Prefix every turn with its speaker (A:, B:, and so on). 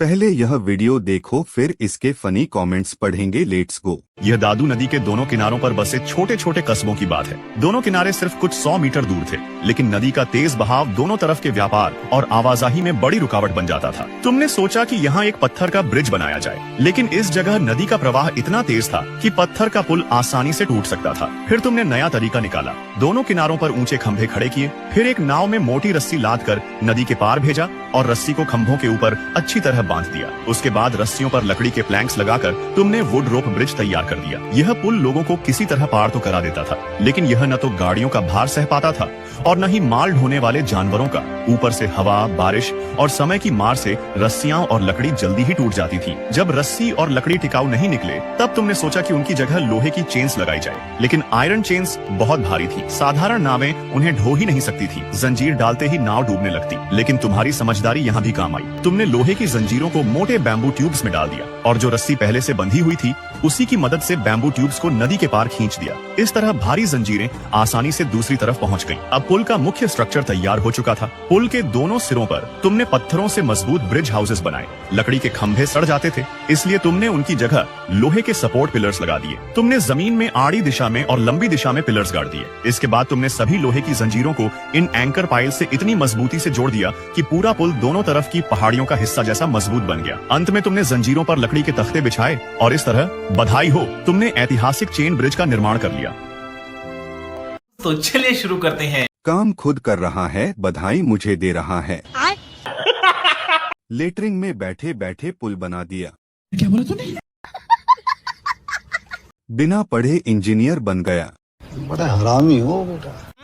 A: पहले यह वीडियो देखो फिर इसके फनी कमेंट्स पढ़ेंगे। Let's go.
B: यह दादू नदी के दोनों किनारों पर बसे छोटे छोटे कस्बों की बात है। दोनों किनारे सिर्फ कुछ 100 मीटर दूर थे, लेकिन नदी का तेज बहाव दोनों तरफ के व्यापार और आवाजाही में बड़ी रुकावट बन जाता था। तुमने सोचा कि यहाँ एक पत्थर का ब्रिज बनाया जाए, लेकिन इस जगह नदी का प्रवाह इतना तेज था कि पत्थर का पुल आसानी से टूट सकता था। फिर तुमने नया तरीका निकाला, दोनों किनारों पर ऊंचे खंभे खड़े किए, फिर एक नाव में मोटी रस्सी लाद कर नदी के पार भेजा और रस्सी को खंभों के ऊपर अच्छी तरह बांध दिया। उसके बाद रस्सियों पर लकड़ी के प्लैंक्स लगाकर तुमने वुड रोप ब्रिज तैयार कर दिया। यह पुल लोगों को किसी तरह पार तो करा देता था, लेकिन यह न तो गाड़ियों का भार सह पाता था और न ही माल ढोने वाले जानवरों का। ऊपर से हवा, बारिश और समय की मार से रस्सियां और लकड़ी जल्दी ही टूट जाती थी। जब रस्सी और लकड़ी टिकाऊ नहीं निकले, तब तुमने सोचा कि उनकी जगह लोहे की चेन्स लगाई जाए, लेकिन आयरन चेन्स बहुत भारी थी। साधारण नावें उन्हें ढो ही नहीं सकती थी। जंजीर डालते ही नाव डूबने लगती। लेकिन तुम्हारी समझदारी यहाँ भी काम आई। तुमने लोहे की जंजीरों को मोटे बैम्बू ट्यूब्स में डाल दिया और जो रस्सी पहले से बंधी हुई थी, उसी की मदद से बैम्बू ट्यूब्स को नदी के पार खींच दिया। इस तरह भारी जंजीरें आसानी से दूसरी तरफ पहुंच गईं। अब पुल का मुख्य स्ट्रक्चर तैयार हो चुका था। पुल के दोनों सिरों पर तुमने पत्थरों से मजबूत ब्रिज हाउसेस बनाए। लकड़ी के खंभे सड़ जाते थे, इसलिए तुमने उनकी जगह लोहे के सपोर्ट पिलर्स लगा दिए। तुमने जमीन में आड़ी दिशा में और लंबी दिशा में पिलर्स गाड़ दिए। इसके बाद तुमने सभी लोहे की जंजीरों को इन एंकर पाइल से इतनी मजबूती से जोड़ दिया कि पूरा पुल दोनों तरफ की पहाड़ियों का हिस्सा जैसा मजबूत बन गया। अंत में तुमने जंजीरों पर लकड़ी के तख्ते बिछाए और इस तरह बधाई हो, तुमने ऐतिहासिक चेन ब्रिज का निर्माण कर लिया।
C: तो चलिए शुरू करते हैं।
A: काम खुद कर रहा है, बधाई मुझे दे रहा है। लेटरिंग में बैठे बैठे पुल बना दिया।
D: क्या बोला तूने?
A: बिना पढ़े इंजीनियर बन गया।
E: बड़ा हरामी हो बेटा।